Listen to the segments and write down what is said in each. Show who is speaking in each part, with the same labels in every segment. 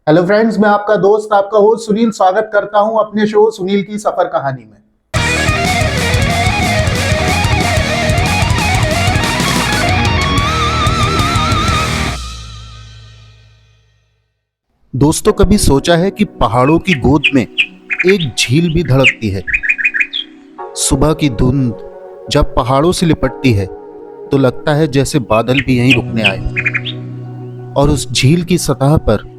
Speaker 1: Hello friends, मैं आपका दोस्त आपका होस्ट सुनील स्वागत करता हूं अपने शो सुनील की सफर कहानी में। दोस्तों, कभी सोचा है कि पहाड़ों की गोद में एक झील भी धड़कती है। सुबह की धुंध जब पहाड़ों से लिपटती है तो लगता है जैसे बादल भी यहीं रुकने आए। और उस झील की सतह पर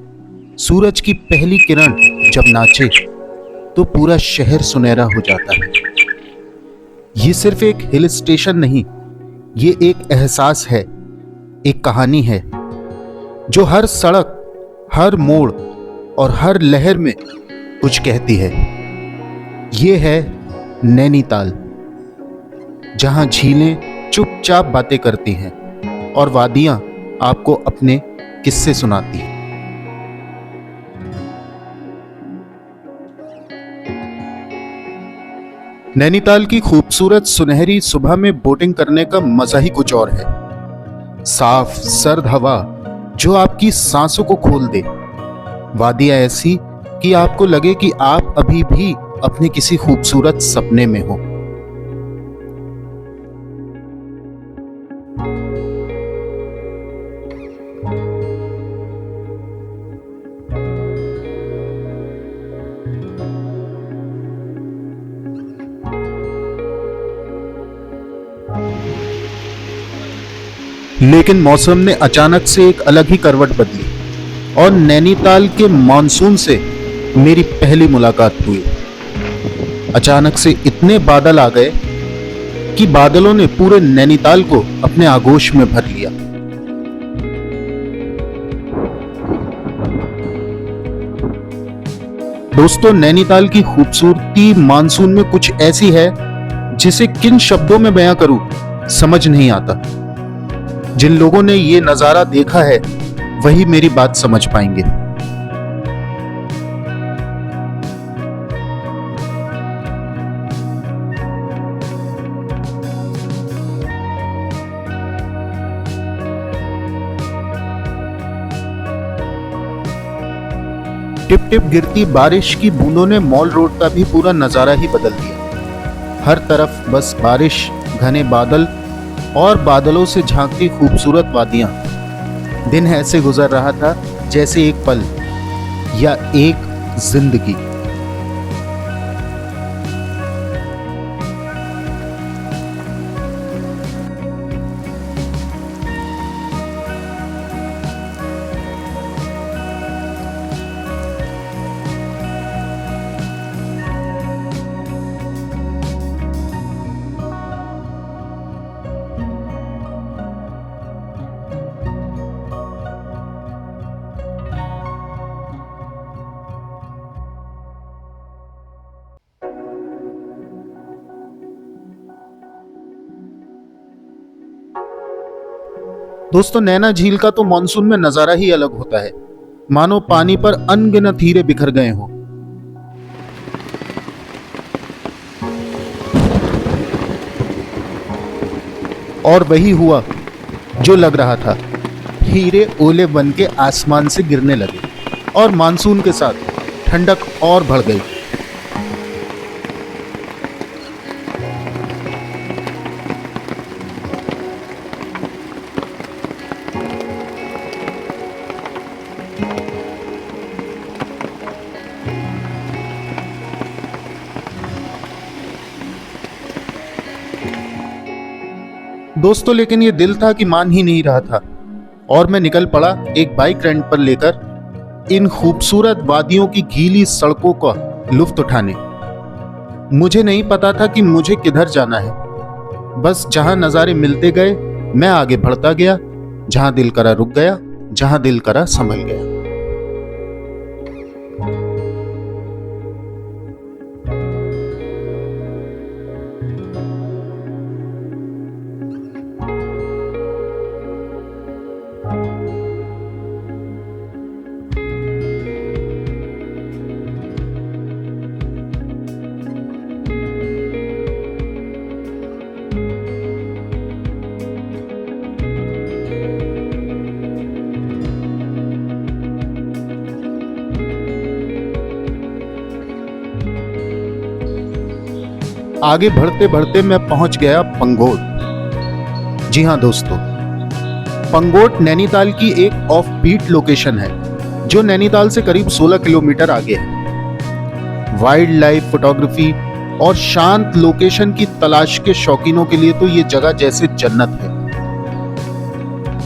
Speaker 1: सूरज की पहली किरण जब नाचे तो पूरा शहर सुनहरा हो जाता है। ये सिर्फ एक हिल स्टेशन नहीं, ये एक एहसास है, एक कहानी है जो हर सड़क, हर मोड़ और हर लहर में कुछ कहती है। ये है नैनीताल, जहां झीलें चुपचाप बातें करती हैं और वादियां आपको अपने किस्से सुनाती हैं। नैनीताल की खूबसूरत सुनहरी सुबह में बोटिंग करने का मजा ही कुछ और है। साफ सर्द हवा जो आपकी सांसों को खोल दे, वादियां ऐसी कि आपको लगे कि आप अभी भी अपने किसी खूबसूरत सपने में हो। लेकिन मौसम ने अचानक से एक अलग ही करवट बदली और नैनीताल के मानसून से मेरी पहली मुलाकात हुई। अचानक से इतने बादल आ गए कि बादलों ने पूरे नैनीताल को अपने आगोश में भर लिया। दोस्तों, नैनीताल की खूबसूरती मानसून में कुछ ऐसी है जिसे किन शब्दों में बयां करूं समझ नहीं आता। जिन लोगों ने ये नजारा देखा है वही मेरी बात समझ पाएंगे। टिप टिप गिरती बारिश की बूंदों ने मॉल रोड का भी पूरा नजारा ही बदल दिया। हर तरफ बस बारिश, घने बादल और बादलों से झांकती खूबसूरत वादियां। दिन ऐसे गुजर रहा था जैसे एक पल या एक जिंदगी। दोस्तों, नैना झील का तो मानसून में नजारा ही अलग होता है, मानो पानी पर अनगिनत हीरे बिखर गए हों। और वही हुआ जो लग रहा था। हीरे ओले बन के आसमान से गिरने लगे और मानसून के साथ ठंडक और बढ़ गई। दोस्तों, लेकिन ये दिल था कि मान ही नहीं रहा था और मैं निकल पड़ा एक बाइक रेंट पर लेकर इन खूबसूरत वादियों की गीली सड़कों का लुत्फ उठाने। मुझे नहीं पता था कि मुझे किधर जाना है, बस जहां नज़ारे मिलते गए मैं आगे बढ़ता गया, जहां दिल करा रुक गया, जहां दिल करा संभल गया। आगे बढ़ते बढ़ते मैं पहुंच गया पंगोट। जी हाँ दोस्तों, पंगोट नैनीताल की एक ऑफ बीट लोकेशन है जो नैनीताल से करीब 16 किलोमीटर आगे है। वाइल्ड लाइफ फोटोग्राफी और शांत लोकेशन की तलाश के शौकीनों के लिए तो ये जगह जैसे जन्नत है।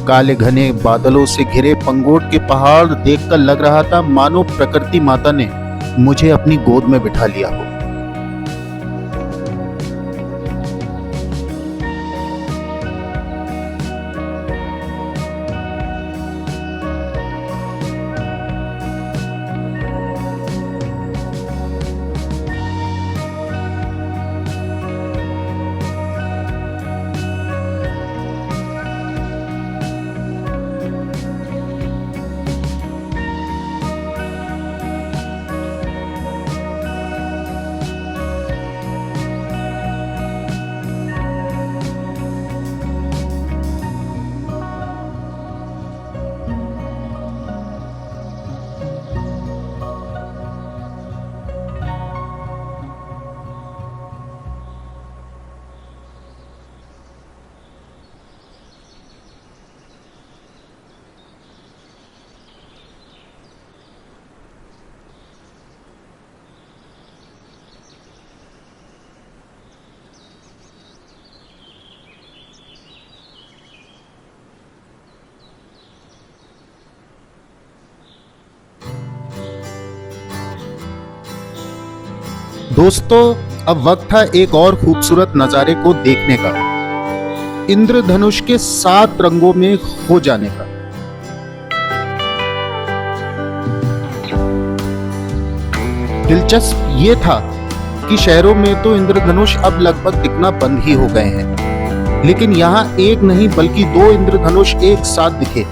Speaker 1: काले घने बादलों से घिरे पंगोट के पहाड़ देखकर लग रहा था मानो प्रकृति माता ने मुझे अपनी गोद में बिठा लिया हो। दोस्तों, अब वक्त था एक और खूबसूरत नजारे को देखने का, इंद्रधनुष के 7 रंगों में खो जाने का। दिलचस्प ये था कि शहरों में तो इंद्रधनुष अब लगभग दिखना बंद ही हो गए हैं, लेकिन यहाँ एक नहीं बल्कि 2 इंद्रधनुष एक साथ दिखे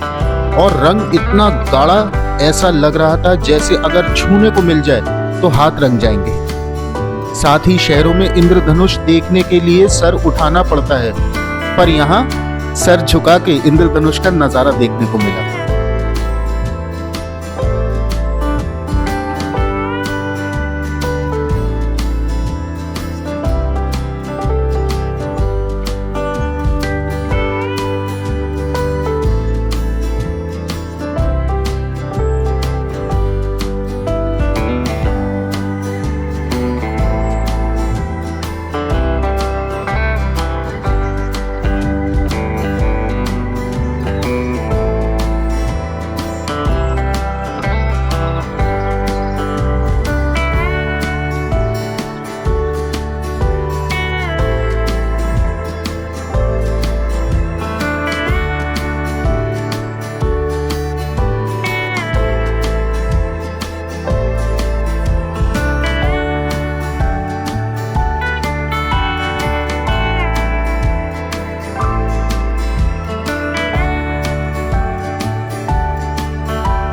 Speaker 1: और रंग इतना गाढ़ा, ऐसा लग रहा था जैसे अगर छूने को मिल जाए तो हाथ रंग जाएंगे। साथ ही शहरों में इंद्रधनुष देखने के लिए सर उठाना पड़ता है, पर यहाँ सर झुका के इंद्रधनुष का नजारा देखने को मिला।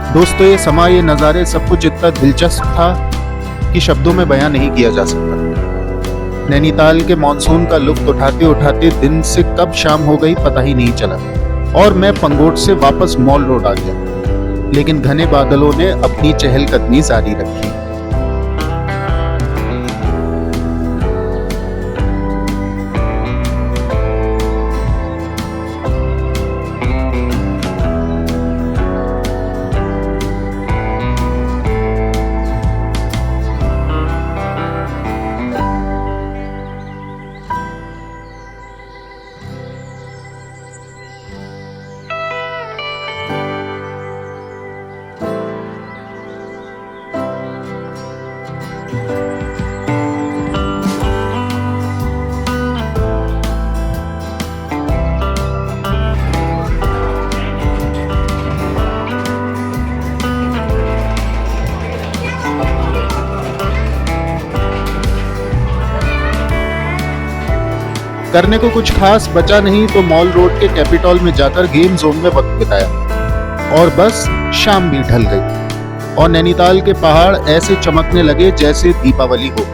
Speaker 1: दोस्तों, ये समा, ये नज़ारे, सब कुछ इतना दिलचस्प था कि शब्दों में बयां नहीं किया जा सकता। नैनीताल के मॉनसून का लुत्फ उठाते उठाते दिन से कब शाम हो गई पता ही नहीं चला और मैं पंगोट से वापस मॉल रोड आ गया, लेकिन घने बादलों ने अपनी चहलकदमी जारी रखी। करने को कुछ खास बचा नहीं तो मॉल रोड के कैपिटॉल में जाकर गेम जोन में वक्त बिताया और बस शाम भी ढल गई और नैनीताल के पहाड़ ऐसे चमकने लगे जैसे दीपावली हो।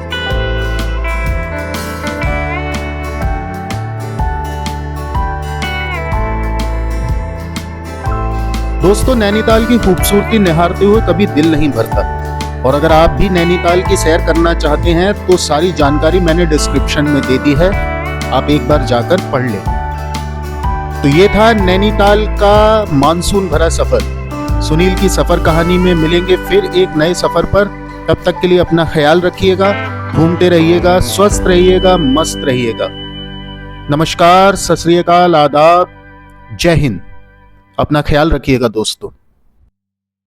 Speaker 1: दोस्तों, नैनीताल की खूबसूरती निहारते हुए कभी दिल नहीं भरता। और अगर आप भी नैनीताल की सैर करना चाहते हैं तो सारी जानकारी मैंने डिस्क्रिप्शन में दे दी है, आप एक बार जाकर पढ़ लें। तो ये था नैनीताल का मानसून भरा सफर। सुनील की सफर कहानी में मिलेंगे फिर एक नए सफर पर। तब तक के लिए अपना ख्याल रखिएगा, घूमते रहिएगा, स्वस्थ रहिएगा, मस्त रहिएगा। नमस्कार, सत श्री अकाल, आदाब, जय हिंद। अपना ख्याल रखिएगा दोस्तों।